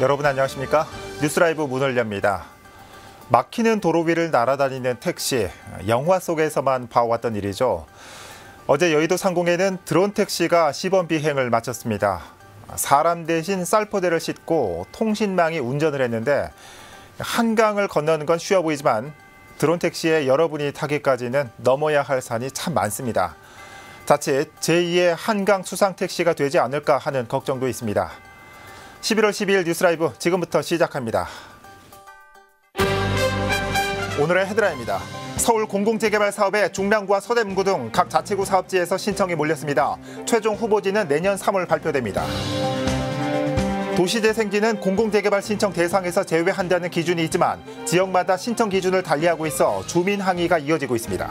여러분 안녕하십니까? 뉴스라이브 문을 엽니다. 막히는 도로 위를 날아다니는 택시, 영화 속에서만 봐왔던 일이죠. 어제 여의도 상공에는 드론 택시가 시범 비행을 마쳤습니다. 사람 대신 쌀포대를 싣고 통신망이 운전을 했는데 한강을 건너는 건 쉬워 보이지만 드론 택시에 여러분이 타기까지는 넘어야 할 산이 참 많습니다. 자칫 제2의 한강 수상 택시가 되지 않을까 하는 걱정도 있습니다. 11월 12일 뉴스라이브 지금부터 시작합니다. 오늘의 헤드라인입니다. 서울 공공재개발 사업에 중랑구와 서대문구 등 각 자치구 사업지에서 신청이 몰렸습니다. 최종 후보지는 내년 3월 발표됩니다. 도시재생지는 공공재개발 신청 대상에서 제외한다는 기준이 있지만 지역마다 신청 기준을 달리하고 있어 주민 항의가 이어지고 있습니다.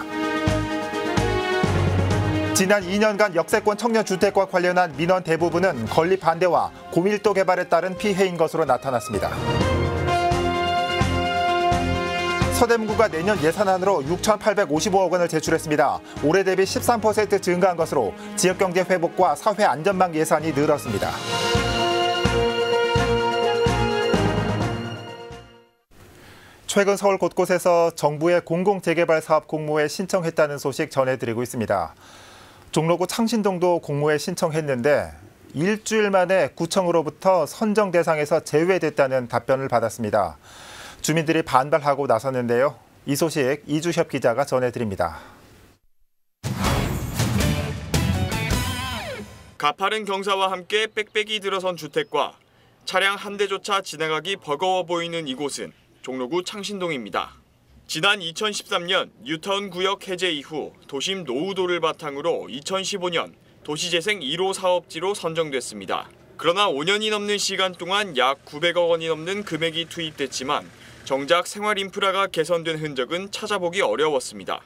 지난 2년간 역세권 청년주택과 관련한 민원 대부분은 건립 반대와 고밀도 개발에 따른 피해인 것으로 나타났습니다. 서대문구가 내년 예산안으로 6,855억 원을 제출했습니다. 올해 대비 13% 증가한 것으로 지역경제 회복과 사회 안전망 예산이 늘었습니다. 최근 서울 곳곳에서 정부의 공공재개발 사업 공모에 신청했다는 소식 전해드리고 있습니다. 종로구 창신동도 공모에 신청했는데 일주일 만에 구청으로부터 선정 대상에서 제외됐다는 답변을 받았습니다. 주민들이 반발하고 나섰는데요. 이 소식 이주협 기자가 전해드립니다. 가파른 경사와 함께 빽빽이 들어선 주택과 차량 한 대조차 지나가기 버거워 보이는 이곳은 종로구 창신동입니다. 지난 2013년 뉴타운 구역 해제 이후 도심 노후도를 바탕으로 2015년 도시재생 1호 사업지로 선정됐습니다. 그러나 5년이 넘는 시간 동안 약 900억 원이 넘는 금액이 투입됐지만 정작 생활 인프라가 개선된 흔적은 찾아보기 어려웠습니다.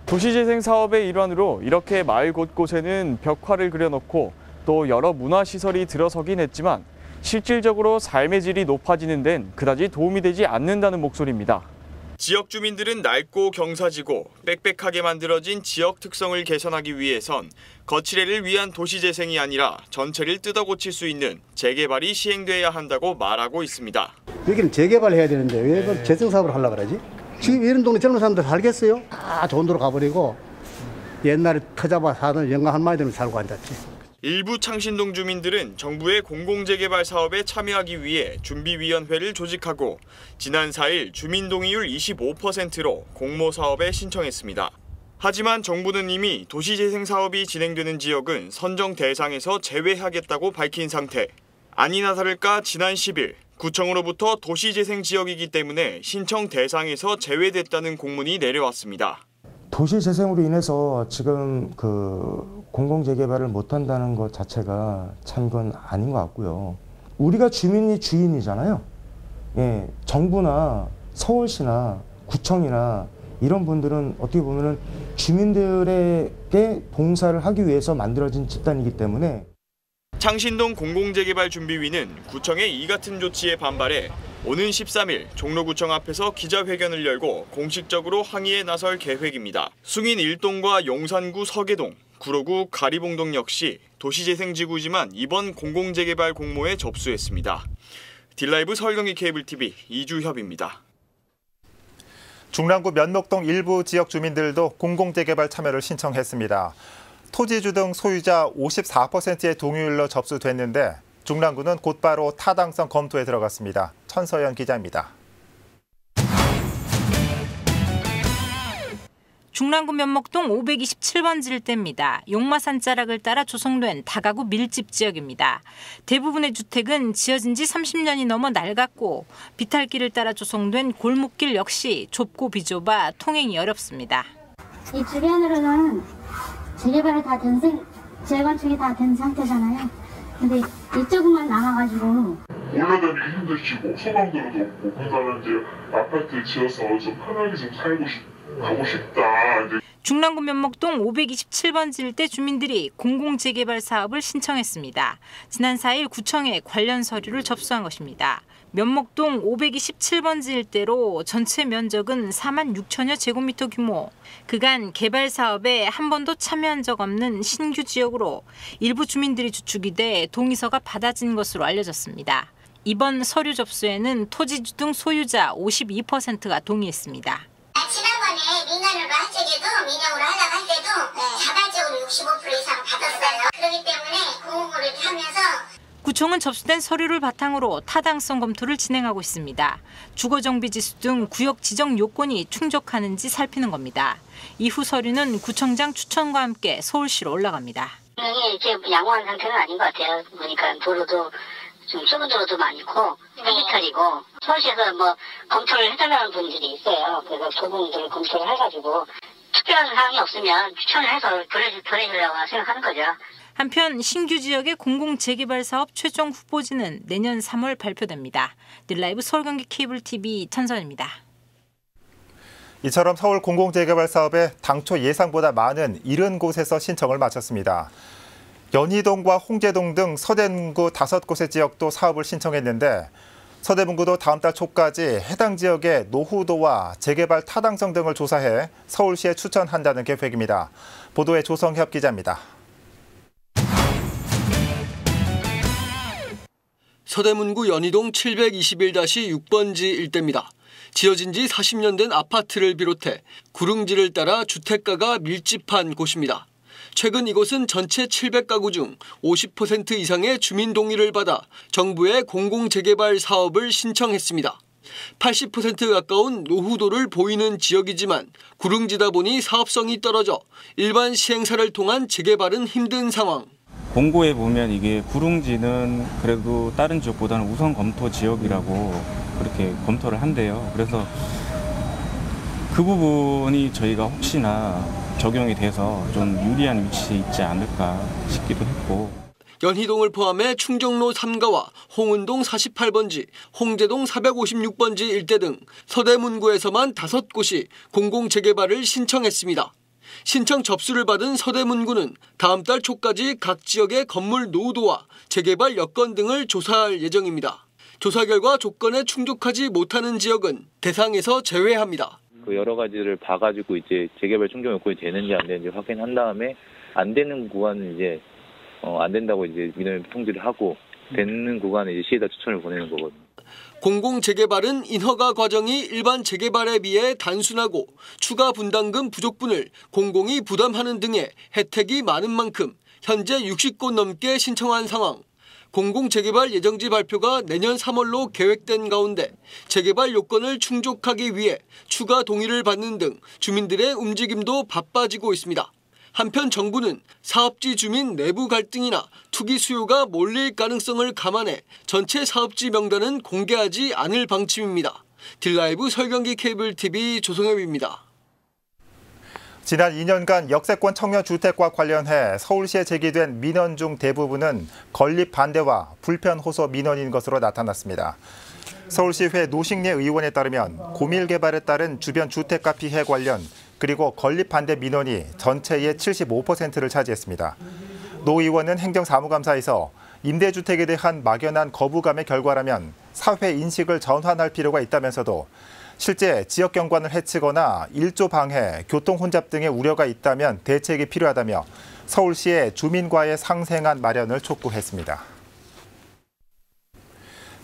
도시재생 사업의 일환으로 이렇게 마을 곳곳에는 벽화를 그려놓고 또 여러 문화시설이 들어서긴 했지만 실질적으로 삶의 질이 높아지는 데는 그다지 도움이 되지 않는다는 목소리입니다. 지역 주민들은 낡고 경사지고 빽빽하게 만들어진 지역 특성을 개선하기 위해선 거치레를 위한 도시재생이 아니라 전체를 뜯어고칠 수 있는 재개발이 시행돼야 한다고 말하고 있습니다. 여기는 재개발해야 되는데 왜 재생사업을 하려고 그러지? 지금 이런 동네 젊은 사람들 살겠어요? 다 좋은 데로 가버리고 옛날에 터잡아 사던 영감 한 마리들은 살고 앉았지. 일부 창신동 주민들은 정부의 공공재개발 사업에 참여하기 위해 준비위원회를 조직하고 지난 4일 주민 동의율 25%로 공모 사업에 신청했습니다. 하지만 정부는 이미 도시재생 사업이 진행되는 지역은 선정 대상에서 제외하겠다고 밝힌 상태. 아니나 다를까 지난 10일 구청으로부터 도시재생 지역이기 때문에 신청 대상에서 제외됐다는 공문이 내려왔습니다. 도시재생으로 인해서 지금 공공재개발을 못한다는 것 자체가 참 그건 아닌 것 같고요. 우리가 주민이 주인이잖아요. 예, 정부나 서울시나 구청이나 이런 분들은 어떻게 보면은 주민들에게 봉사를 하기 위해서 만들어진 집단이기 때문에 창신동 공공재개발준비위는 구청의 이 같은 조치에 반발해 오는 13일 종로구청 앞에서 기자회견을 열고 공식적으로 항의에 나설 계획입니다. 숭인 1동과 용산구 서계동, 구로구 가리봉동 역시 도시재생지구지만 이번 공공재개발 공모에 접수했습니다. 딜라이브 서울경기 케이블TV 이주협입니다. 중랑구 면목동 일부 지역 주민들도 공공재개발 참여를 신청했습니다. 토지주 등 소유자 54%의 동의율로 접수됐는데 중랑구는 곧바로 타당성 검토에 들어갔습니다. 천서연 기자입니다. 중랑구 면목동 527번 지대입니다. 용마산 자락을 따라 조성된 다가구 밀집 지역입니다. 대부분의 주택은 지어진 지 30년이 넘어 낡았고 비탈길을 따라 조성된 골목길 역시 좁고 비좁아 통행이 어렵습니다. 이 주변으로는 재개발이 다 된 재건축이 다 된 상태잖아요. 근데 이쪽만 남아가지고 올라다니기 힘드시고 소방도로도 없고 그러다가 이제 아파트 지어서 좀 편하게 좀 가고 싶다. 중랑구 면목동 527번 지대 주민들이 공공재개발 사업을 신청했습니다. 지난 4일 구청에 관련 서류를 접수한 것입니다. 면목동 527번지 일대로 전체 면적은 4만 6천여 제곱미터 규모. 그간 개발 사업에 한 번도 참여한 적 없는 신규 지역으로 일부 주민들이 주축이 돼 동의서가 받아진 것으로 알려졌습니다. 이번 서류 접수에는 토지주 등 소유자 52%가 동의했습니다. 지난번에 민간으로 한 적에도 민영으로 하려고 할 때도 자발적으로 65% 이상 받았어요. 그렇기 때문에 공공으로 이렇게 하면서 구청은 접수된 서류를 바탕으로 타당성 검토를 진행하고 있습니다. 주거정비지수 등 구역 지정 요건이 충족하는지 살피는 겁니다. 이후 서류는 구청장 추천과 함께 서울시로 올라갑니다. 이렇게 양호한 상태는 아닌 것 같아요. 보니까 도로도 좀 좁은 도로도 많고 폐기탈이고 서울시에서 뭐 검토를 해달라는 분들이 있어요. 그래서 그 부분들을 검토를 해가지고 특별한 사항이 없으면 추천을 해서 보내주려고 생각하는 거죠. 한편 신규 지역의 공공재개발 사업 최종 후보지는 내년 3월 발표됩니다. 딜라이브 서울경기 케이블TV 천선입니다. 이처럼 서울 공공재개발 사업에 당초 예상보다 많은 70곳에서 신청을 마쳤습니다. 연희동과 홍제동 등 서대문구 5곳의 지역도 사업을 신청했는데 서대문구도 다음 달 초까지 해당 지역의 노후도와 재개발 타당성 등을 조사해 서울시에 추천한다는 계획입니다. 보도에 조성협 기자입니다. 서대문구 연희동 721-6번지 일대입니다. 지어진 지 40년 된 아파트를 비롯해 구릉지를 따라 주택가가 밀집한 곳입니다. 최근 이곳은 전체 700가구 중 50% 이상의 주민 동의를 받아 정부의 공공재개발 사업을 신청했습니다. 80% 가까운 노후도를 보이는 지역이지만 구릉지다 보니 사업성이 떨어져 일반 시행사를 통한 재개발은 힘든 상황. 공고에 보면 이게 구릉지는 그래도 다른 지역보다는 우선 검토 지역이라고 그렇게 검토를 한대요. 그래서 그 부분이 저희가 혹시나 적용이 돼서 좀 유리한 위치에 있지 않을까 싶기도 했고. 연희동을 포함해 충정로 3가와 홍은동 48번지, 홍제동 456번지 일대 등 서대문구에서만 5곳이 공공재개발을 신청했습니다. 신청 접수를 받은 서대문구는 다음 달 초까지 각 지역의 건물 노후도와 재개발 여건 등을 조사할 예정입니다. 조사 결과 조건에 충족하지 못하는 지역은 대상에서 제외합니다. 그 여러 가지를 봐가지고 이제 재개발 충족 요건이 되는지 안 되는지 확인한 다음에 안 되는 구간은 이제 안 된다고 이제 민원을 통지를 하고 되는 구간은 이제 시에다 추천을 보내는 거거든요. 공공재개발은 인허가 과정이 일반 재개발에 비해 단순하고 추가 분담금 부족분을 공공이 부담하는 등의 혜택이 많은 만큼 현재 60곳 넘게 신청한 상황. 공공재개발 예정지 발표가 내년 3월로 계획된 가운데 재개발 요건을 충족하기 위해 추가 동의를 받는 등 주민들의 움직임도 바빠지고 있습니다. 한편 정부는 사업지 주민 내부 갈등이나 투기 수요가 몰릴 가능성을 감안해 전체 사업지 명단은 공개하지 않을 방침입니다. 딜라이브 서울경기 케이블TV 조성엽입니다. 지난 2년간 역세권 청년주택과 관련해 서울시에 제기된 민원 중 대부분은 건립 반대와 불편 호소 민원인 것으로 나타났습니다. 서울시회 노식례 의원에 따르면 고밀 개발에 따른 주변 주택가 피해 관련 그리고 건립 반대 민원이 전체의 75%를 차지했습니다. 노 의원은 행정사무감사에서 임대주택에 대한 막연한 거부감의 결과라면 사회 인식을 전환할 필요가 있다면서도 실제 지역 경관을 해치거나 일조 방해, 교통 혼잡 등의 우려가 있다면 대책이 필요하다며 서울시의 주민과의 상생안 마련을 촉구했습니다.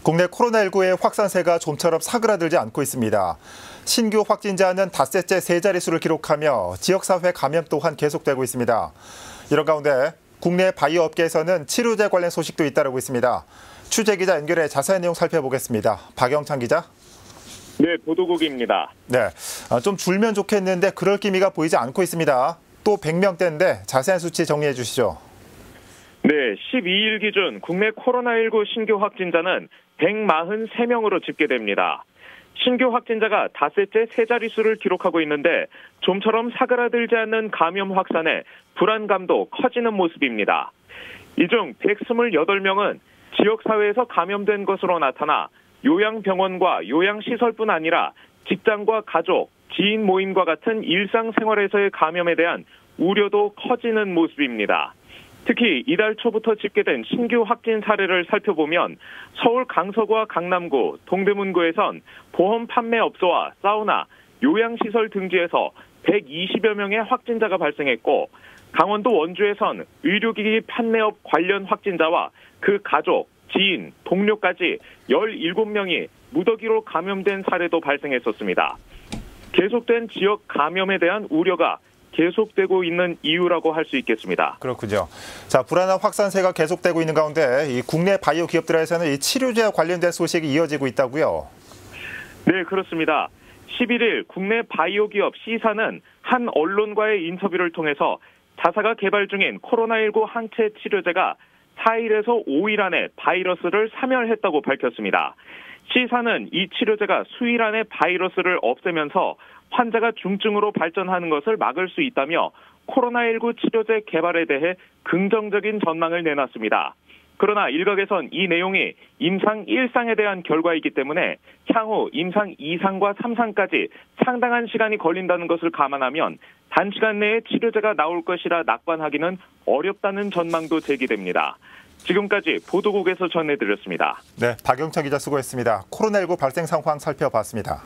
국내 코로나19의 확산세가 좀처럼 사그라들지 않고 있습니다. 신규 확진자는 닷새째 3자릿수를 기록하며 지역사회 감염 또한 계속되고 있습니다. 이런 가운데 국내 바이오 업계에서는 치료제 관련 소식도 잇따르고 있습니다. 취재기자 연결해 자세한 내용 살펴보겠습니다. 박영찬 기자. 네, 보도국입니다. 네, 좀 줄면 좋겠는데 그럴 기미가 보이지 않고 있습니다. 또 100명대인데 자세한 수치 정리해 주시죠. 네, 12일 기준 국내 코로나19 신규 확진자는 143명으로 집계됩니다. 신규 확진자가 닷새째 3자릿수를 기록하고 있는데 좀처럼 사그라들지 않는 감염 확산에 불안감도 커지는 모습입니다. 이 중 128명은 지역사회에서 감염된 것으로 나타나 요양병원과 요양시설뿐 아니라 직장과 가족, 지인 모임과 같은 일상생활에서의 감염에 대한 우려도 커지는 모습입니다. 특히 이달 초부터 집계된 신규 확진 사례를 살펴보면 서울 강서구와 강남구, 동대문구에선 보험 판매업소와 사우나, 요양시설 등지에서 120여 명의 확진자가 발생했고 강원도 원주에선 의료기기 판매업 관련 확진자와 그 가족, 지인, 동료까지 17명이 무더기로 감염된 사례도 발생했었습니다. 계속된 지역 감염에 대한 우려가 계속되고 있는 이유라고 할 수 있겠습니다. 그렇군요. 자, 불안한 확산세가 계속되고 있는 가운데 이 국내 바이오 기업들에서는 이 치료제와 관련된 소식이 이어지고 있다고요? 네, 그렇습니다. 11일 국내 바이오 기업 C사는 한 언론과의 인터뷰를 통해서 자사가 개발 중인 코로나19 항체 치료제가 4일에서 5일 안에 바이러스를 사멸했다고 밝혔습니다. C사는 이 치료제가 수일 안에 바이러스를 없애면서 환자가 중증으로 발전하는 것을 막을 수 있다며 코로나19 치료제 개발에 대해 긍정적인 전망을 내놨습니다. 그러나 일각에선 이 내용이 임상 1상에 대한 결과이기 때문에 향후 임상 2상과 3상까지 상당한 시간이 걸린다는 것을 감안하면 단시간 내에 치료제가 나올 것이라 낙관하기는 어렵다는 전망도 제기됩니다. 지금까지 보도국에서 전해드렸습니다. 네, 박영철 기자 수고했습니다. 코로나19 발생 상황 살펴봤습니다.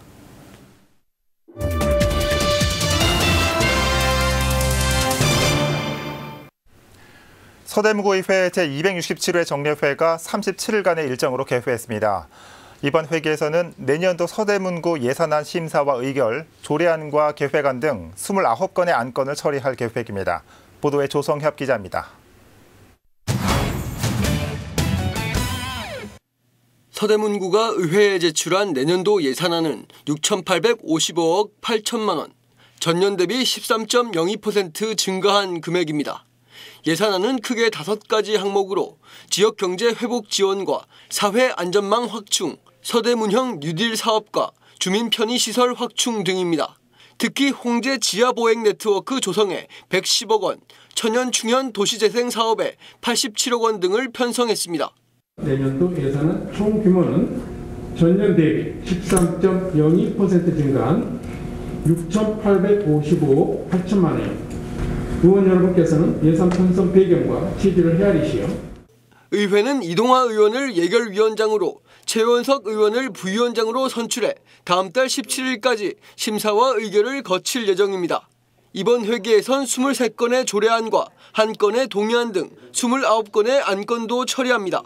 서대문구의회 제267회 정례회가 37일간의 일정으로 개회했습니다. 이번 회기에서는 내년도 서대문구 예산안 심사와 의결, 조례안과 개회관 등 29건의 안건을 처리할 계획입니다. 보도에 조성협 기자입니다. 서대문구가 의회에 제출한 내년도 예산안은 6,855억 8천만 원, 전년 대비 13.02% 증가한 금액입니다. 예산안은 크게 5가지 항목으로 지역경제 회복 지원과 사회안전망 확충, 서대문형 뉴딜 사업과 주민 편의시설 확충 등입니다. 특히 홍제 지하보행 네트워크 조성에 110억 원, 천연 충현 도시재생 사업에 87억 원 등을 편성했습니다. 내년도 예산안 총 규모는 전년 대비 13.02% 증가한 6,855억 8천만 원입니다. 의원 여러분께서는 예산 편성 배경과 취지를 헤아리시어 의회는 이동화 의원을 예결위원장으로, 최원석 의원을 부위원장으로 선출해 다음 달 17일까지 심사와 의결을 거칠 예정입니다. 이번 회기에선 23건의 조례안과 1건의 동의안 등 29건의 안건도 처리합니다.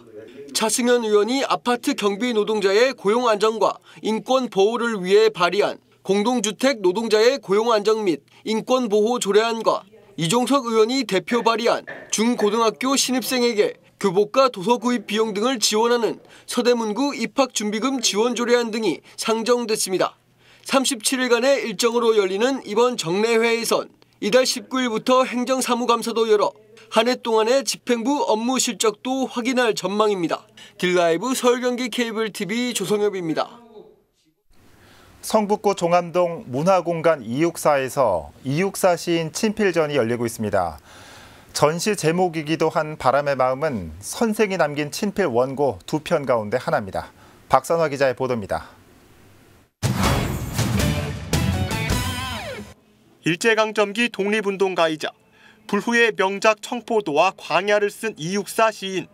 차승현 의원이 아파트 경비 노동자의 고용 안정과 인권 보호를 위해 발의한 공동주택 노동자의 고용 안정 및 인권 보호 조례안과 이종석 의원이 대표 발의한 중고등학교 신입생에게 교복과 도서 구입 비용 등을 지원하는 서대문구 입학준비금 지원 조례안 등이 상정됐습니다. 37일간의 일정으로 열리는 이번 정례회에선 이달 19일부터 행정사무감사도 열어 한 해 동안의 집행부 업무 실적도 확인할 전망입니다. 딜라이브 서울경기 케이블TV 조성엽입니다. 성북구 종암동 문화공간 264에서 264 시인 친필전이 열리고 있습니다. 전시 제목이기도 한 바람의 마음은 선생이 남긴 친필 원고 2편 가운데 하나입니다. 박선화 기자의 보도입니다. 일제강점기 독립운동가이자 불후의 명작 청포도와 광야를 쓴 264 시인.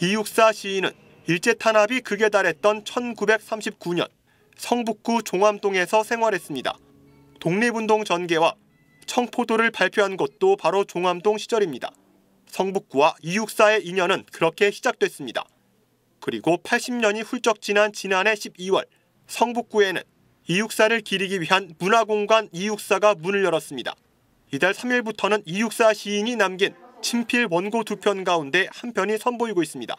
264 시인은 일제탄압이 극에 달했던 1939년 성북구 종암동에서 생활했습니다. 독립운동 전개와 청포도를 발표한 곳도 바로 종암동 시절입니다. 성북구와 264의 인연은 그렇게 시작됐습니다. 그리고 80년이 훌쩍 지난 지난해 12월 성북구에는 264를 기리기 위한 문화공간 264가 문을 열었습니다. 이달 3일부터는 264 시인이 남긴 친필 원고 2편 가운데 한 편이 선보이고 있습니다.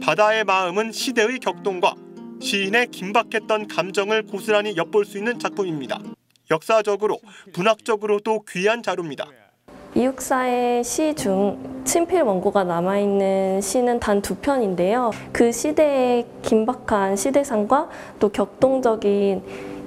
바다의 마음은 시대의 격동과 시인의 긴박했던 감정을 고스란히 엿볼 수 있는 작품입니다. 역사적으로, 문학적으로도 귀한 자료입니다. 264의 시 중 친필 원고가 남아있는 시는 단 2편인데요. 그 시대의 긴박한 시대상과 또 격동적인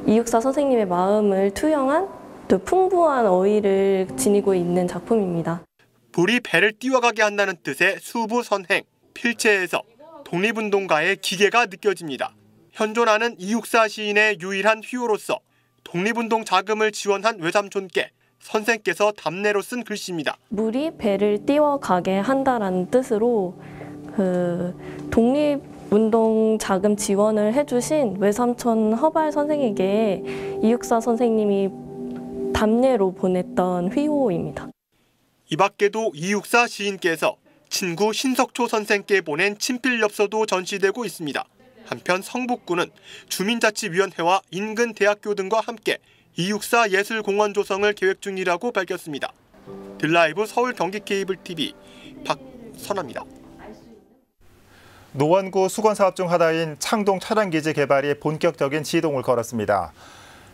264 선생님의 마음을 투영한 또 풍부한 어휘를 지니고 있는 작품입니다. 불이 배를 띄워가게 한다는 뜻의 수부선행, 필체에서 독립운동가의 기계가 느껴집니다. 현존하는 264 시인의 유일한 휘호로서 독립운동 자금을 지원한 외삼촌께 선생께서 답례로 쓴 글씨입니다. 물이 배를 띄워가게 한다라는 뜻으로 독립운동 자금 지원을 해주신 외삼촌 허발 선생에게 264 선생님이 답례로 보냈던 휘호입니다. 이 밖에도 264 시인께서 친구 신석초 선생께 보낸 친필 엽서도 전시되고 있습니다. 한편 성북구는 주민자치위원회와 인근 대학교 등과 함께 264 예술공원 조성을 계획 중이라고 밝혔습니다. 딜라이브 서울 경기 케이블 TV 박선아입니다. 노원구 수건사업 중 하나인 창동 차량기지 개발이 본격적인 시동을 걸었습니다.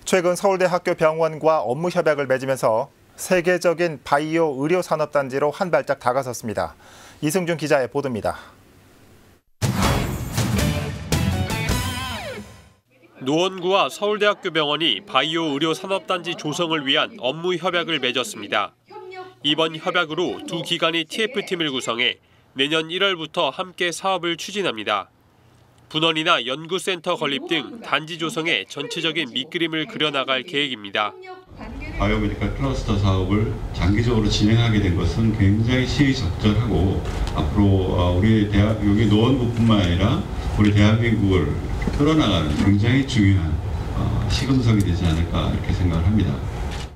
최근 서울대 학교 병원과 업무 협약을 맺으면서 세계적인 바이오 의료산업단지로 한 발짝 다가섰습니다. 이승준 기자의 보도입니다. 노원구와 서울대학교 병원이 바이오 의료산업단지 조성을 위한 업무 협약을 맺었습니다. 이번 협약으로 두 기관이 TF팀을 구성해 내년 1월부터 함께 사업을 추진합니다. 분원이나 연구센터 건립 등 단지 조성에 전체적인 밑그림을 그려나갈 계획입니다. 바이오메디컬 클러스터 사업을 장기적으로 진행하게 된 것은 굉장히 시의적절하고 앞으로 우리 대학 여기 노원구뿐만 아니라 우리 대한민국을 끌어나가는 굉장히 중요한 시금석이 되지 않을까 이렇게 생각을 합니다.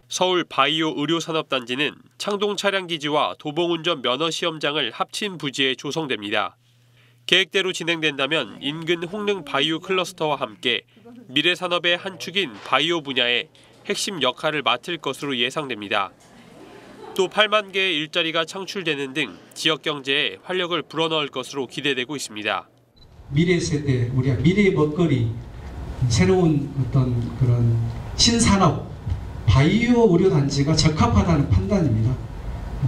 서울 바이오 의료산업단지는 창동 차량기지와 도봉운전 면허시험장을 합친 부지에 조성됩니다. 계획대로 진행된다면 인근 홍릉 바이오 클러스터와 함께 미래 산업의 한 축인 바이오 분야에 핵심 역할을 맡을 것으로 예상됩니다. 또 8만 개의 일자리가 창출되는 등 지역 경제에 활력을 불어넣을 것으로 기대되고 있습니다. 미래 세대, 우리가 미래의 먹거리, 새로운 어떤 그런 신산업, 바이오 의료단지가 적합하다는 판단입니다.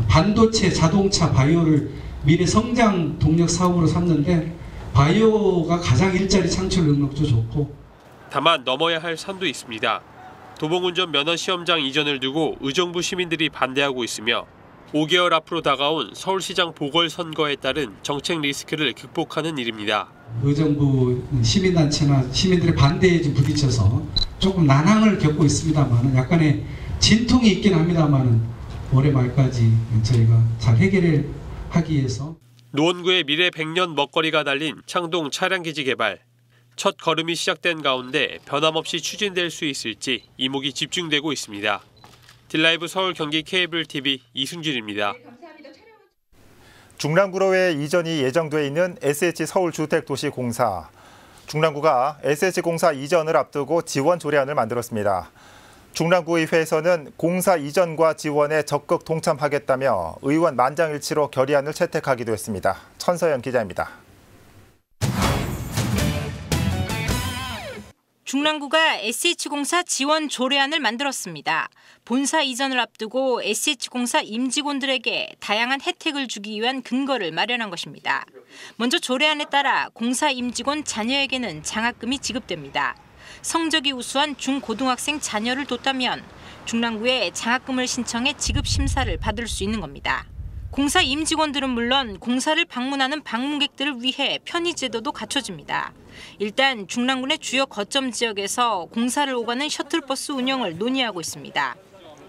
반도체, 자동차, 바이오를 미래 성장 동력 사업으로 삼는데 바이오가 가장 일자리 창출 능력도 좋고. 다만 넘어야 할 산도 있습니다. 도봉운전 면허시험장 이전을 두고 의정부 시민들이 반대하고 있으며 5개월 앞으로 다가온 서울시장 보궐선거에 따른 정책 리스크를 극복하는 일입니다. 의정부 시민단체나 시민들의 반대에 부딪혀서 조금 난항을 겪고 있습니다만 약간의 진통이 있긴 합니다만 올해 말까지 저희가 잘 해결하기 위해서. 노원구의 미래 100년 먹거리가 달린 창동 차량기지 개발. 첫 걸음이 시작된 가운데 변함없이 추진될 수 있을지 이목이 집중되고 있습니다. 딜라이브 서울 경기 케이블 TV 이승준입니다. 중랑구로의 이전이 예정돼 있는 SH서울주택도시공사. 중랑구가 SH공사 이전을 앞두고 지원 조례안을 만들었습니다. 중랑구의회에서는 공사 이전과 지원에 적극 동참하겠다며 의원 만장일치로 결의안을 채택하기도 했습니다. 천서연 기자입니다. 중랑구가 SH공사 지원 조례안을 만들었습니다. 본사 이전을 앞두고 SH공사 임직원들에게 다양한 혜택을 주기 위한 근거를 마련한 것입니다. 먼저 조례안에 따라 공사 임직원 자녀에게는 장학금이 지급됩니다. 성적이 우수한 중고등학생 자녀를 뒀다면 중랑구에 장학금을 신청해 지급 심사를 받을 수 있는 겁니다. 공사 임직원들은 물론 공사를 방문하는 방문객들을 위해 편의 제도도 갖춰집니다. 일단 중랑구의 주요 거점 지역에서 공사를 오가는 셔틀버스 운영을 논의하고 있습니다.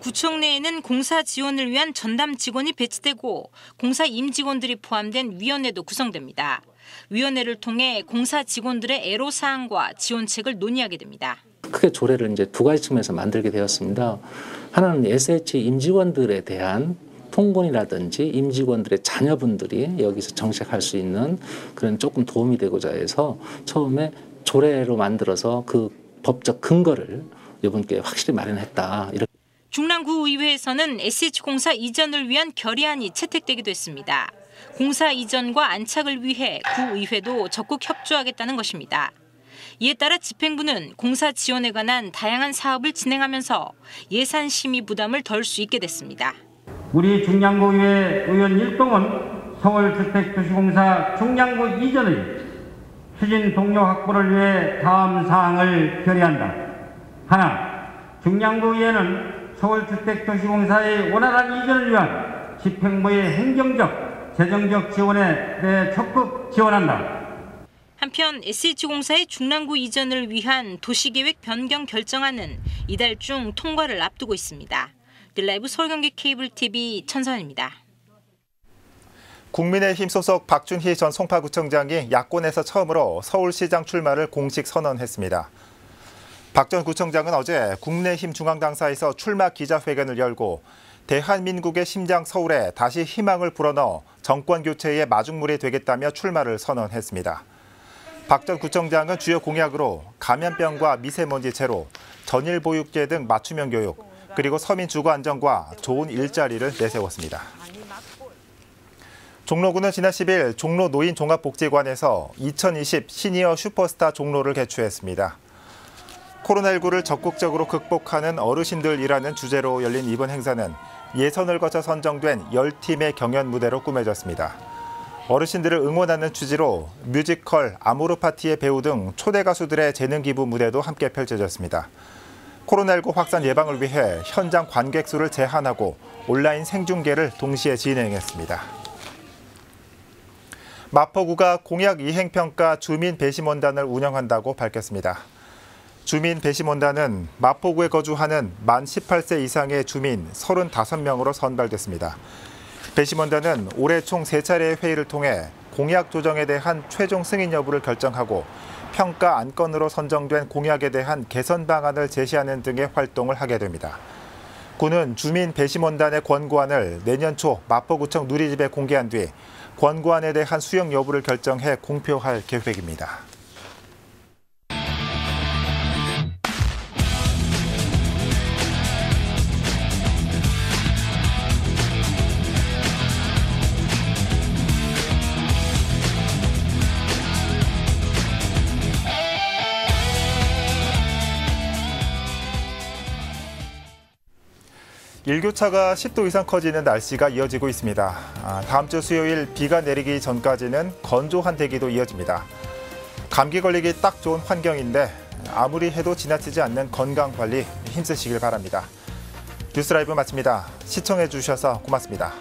구청 내에는 공사 지원을 위한 전담 직원이 배치되고 공사 임직원들이 포함된 위원회도 구성됩니다. 위원회를 통해 공사 직원들의 애로사항과 지원책을 논의하게 됩니다. 크게 조례를 이제 두 가지 측면에서 만들게 되었습니다. 하나는 SH 임직원들에 대한 통근이라든지 임직원들의 자녀분들이 여기서 정착할 수 있는 그런 조금 도움이 되고자 해서 처음에 조례로 만들어서 그 법적 근거를 이분께 확실히 마련했다. 이렇게. 중랑구 의회에서는 SH공사 이전을 위한 결의안이 채택되기도 했습니다. 공사 이전과 안착을 위해 구의회도 적극 협조하겠다는 것입니다. 이에 따라 집행부는 공사 지원에 관한 다양한 사업을 진행하면서 예산 심의 부담을 덜 수 있게 됐습니다. 우리 중랑구의회 의원 일동은 서울주택도시공사 중랑구 이전의 추진 동력 확보를 위해 다음 사항을 결의한다. 하나, 중랑구의회는 서울주택도시공사의 원활한 이전을 위한 집행부의 행정적, 재정적 지원에 대해 적극 지원한다. 한편 SH공사의 중랑구 이전을 위한 도시계획 변경 결정안은 이달 중 통과를 앞두고 있습니다. 딜라이브 서울경기 케이블 TV 천선입니다. 국민의힘 소속 박준희 전 송파구청장이 야권에서 처음으로 서울시장 출마를 공식 선언했습니다. 박 전 구청장은 어제 국민의힘 중앙당사에서 출마 기자회견을 열고 대한민국의 심장 서울에 다시 희망을 불어넣어 정권 교체의 마중물이 되겠다며 출마를 선언했습니다. 박 전 구청장은 주요 공약으로 감염병과 미세먼지 제로, 전일 보육제 등 맞춤형 교육, 그리고 서민 주거 안정과 좋은 일자리를 내세웠습니다. 종로구는 지난 10일 종로 노인종합복지관에서 2020 시니어 슈퍼스타 종로를 개최했습니다. 코로나19를 적극적으로 극복하는 어르신들이라는 주제로 열린 이번 행사는 예선을 거쳐 선정된 10팀의 경연 무대로 꾸며졌습니다. 어르신들을 응원하는 취지로 뮤지컬, 아모르 파티의 배우 등 초대 가수들의 재능 기부 무대도 함께 펼쳐졌습니다. 코로나19 확산 예방을 위해 현장 관객 수를 제한하고 온라인 생중계를 동시에 진행했습니다. 마포구가 공약 이행평가 주민 배심원단을 운영한다고 밝혔습니다. 주민 배심원단은 마포구에 거주하는 만 18세 이상의 주민 35명으로 선발됐습니다. 배심원단은 올해 총 3차례의 회의를 통해 공약 조정에 대한 최종 승인 여부를 결정하고 평가 안건으로 선정된 공약에 대한 개선 방안을 제시하는 등의 활동을 하게 됩니다. 구는 주민 배심원단의 권고안을 내년 초 마포구청 누리집에 공개한 뒤 권고안에 대한 수용 여부를 결정해 공표할 계획입니다. 일교차가 10도 이상 커지는 날씨가 이어지고 있습니다. 다음 주 수요일 비가 내리기 전까지는 건조한 대기도 이어집니다. 감기 걸리기 딱 좋은 환경인데 아무리 해도 지나치지 않는 건강관리 힘쓰시길 바랍니다. 뉴스라이브 마칩니다. 시청해 주셔서 고맙습니다.